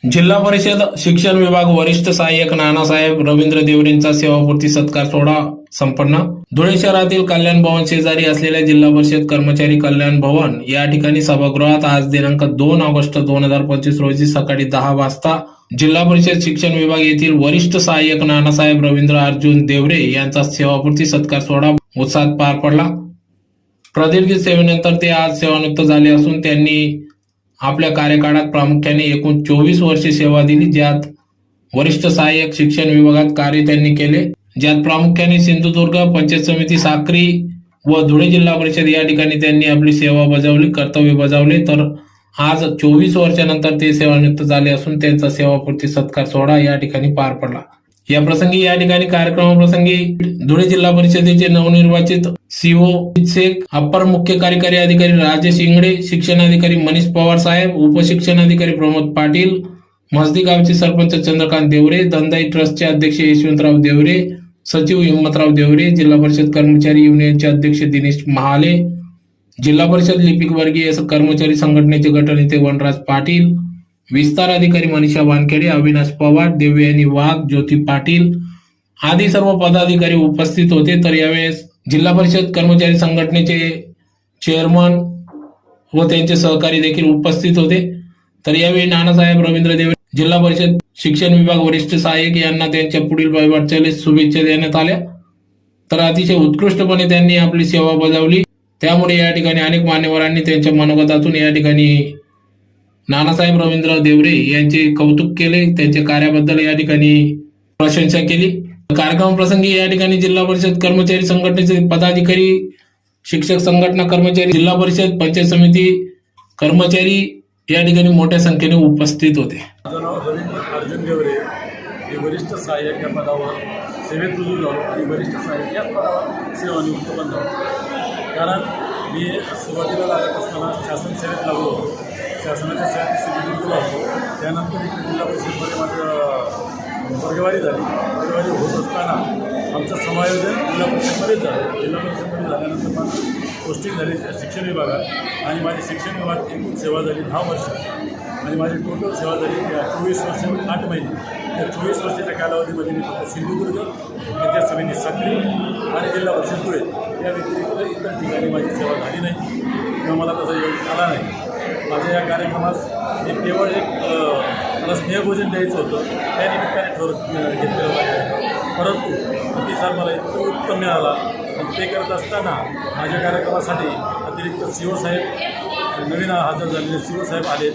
जिल्हा परिषद शिक्षण विभाग वरिष्ठ सहाय्यक नानासाहेब रवींद्र देवरेंचा सेवापूर्ती सत्कार सोहळा संपन्न। धुळे शहरातील कल्याण भवन शेजारी असलेल्या जिल्हा परिषद कर्मचारी कल्याण भवन या ठिकाणी सभागृहात आज दिनांक 2 ऑगस्ट 2025 रोजी सकाळी 10 वाजता जिल्हा परिषद शिक्षण विभाग येथील वरिष्ठ सहाय्यक नानासाहेब रवींद्र अर्जुन देवरे यांचा सेवापूर्ती सत्कार सोहळा उत्साहात पार पडला। प्रदीर्घ सेवेनंतर ते आज सेवानिवृत्त झाले असून त्यांनी आपल्या कार्यकाळात प्रामुख्याने एकूण 24 वर्षे सेवा दिली, ज्यात वरिष्ठ सहाय्यक शिक्षण विभागात कार्य त्यांनी केले, ज्यात प्रामुख्याने सिंधुदुर्ग पंचायत समिती साक्री व धुळे जिल्हा परिषद या ठिकाणी त्यांनी आपली सेवा बजावली, कर्तव्य बजावले। तर आज 24 वर्षानंतर ते सेवानिवृत्त झाले असून त्यांचा सेवापूर्ती सत्कार सोहळा या ठिकाणी पार पडला। या प्रसंगी या ठिकाणी कार्यक्रमाप्रसंगी धुळे जिल्हा परिषदेचे नवनिर्वाचित सीओ शेख, अप्पर मुख्य कार्यकारी अधिकारी राजेश इंगळे, शिक्षणाधिकारी मनीष पवार साहेब, उपशिक्षणाधिकारी प्रमोद पाटील, मसदी गावचे सरपंच चंद्रकांत देवरे, दंदाई ट्रस्टचे अध्यक्ष यशवंतराव देवरे, सचिव हिम्मतराव देवरे, जिल्हा परिषद कर्मचारी युनियनचे अध्यक्ष दिनेश महाले, जिल्हा परिषद लिपिक वर्गीय कर्मचारी संघटनेचे गटनेते वनराज पाटील, विस्तार अधिकारी मनीषा वानखेडे, अविनाश पवार, देवयानी वाघ, ज्योती पाटील आदी सर्व पदाधिकारी उपस्थित होते। तर यावेळेस जिल्हा परिषद कर्मचारी संघटनेचे चेअरमन व त्यांचे सहकारी देखील उपस्थित होते। तर यावेळी नानासाहेब रवींद्र देवरे जिल्हा परिषद शिक्षण विभाग वरिष्ठ सहाय्यक यांना त्यांच्या पुढील वाटचालीस शुभेच्छा देण्यात आल्या। तर अतिशय उत्कृष्टपणे त्यांनी आपली सेवा बजावली, त्यामुळे या ठिकाणी अनेक मान्यवरांनी त्यांच्या मनोगतातून या ठिकाणी नानासाहेब रवींद्र देवरे यांचे कौतुक केले, त्यांच्या कार्याबद्दल या ठिकाणी प्रशंसा केली। कार्यक्रम प्रसंगी या ठिकाणी जिल्हा परिषद कर्मचारी संघटनेचे पदाधिकारी, शिक्षक संघटना कर्मचारी, जिल्हा परिषद पंचायत समिती कर्मचारी या ठिकाणी मोठ्या संख्येने उपस्थित होते। माझं नाव रवींद्र अर्जुन देवरे, मी वरिष्ठ सहाय्यक या पदावर सेवेत रुजू झालो आणि वरिष्ठ सहाय्यक याच पदावर सेवानिवृत्त पण झालो। कारण मी सुरुवातीला लागत असताना शासन सेवेत लागलो होतो, शासनाच्या सेवेत सिंधुदुर्गला होतो। त्यानंतर इकडे जिल्हा परिषदेमध्ये माझं वर्गवारी झाली। वर्गवारी होत असताना आमचं समायोजन जिल्हा परिषदेमध्येच झालं। जिल्हा परिषदेमध्ये झाल्यानंतर माझं पोस्टिंग झाली शिक्षण विभागात आणि माझी शिक्षण विभागात एकूण सेवा झाली 10 वर्ष आणि माझी टोटल सेवा झाली 24 वर्ष 8 महिने। त्या 24 वर्षाच्या कालावधीमध्ये मी फक्त सिंधुदुर्ग पंचायत समिती साक्री आणि जिल्हा परिषद धुळे या व्यतिरिक्त इतर ठिकाणी माझी सेवा झाली नाही किंवा मला तसा योग आला नाही। माझ्या या कार्यक्रमास हे केवळ एक मला स्नेहभोजन द्यायचं होतं, त्या निमित्ताने घेतलेलं आहे। परंतु प्रतिसाद मला इतकं उत्तम मिळाला आणि ते करत असताना माझ्या कार्यक्रमासाठी अतिरिक्त सीओ साहेब, नवीन हजर झालेले सीओ साहेब आले।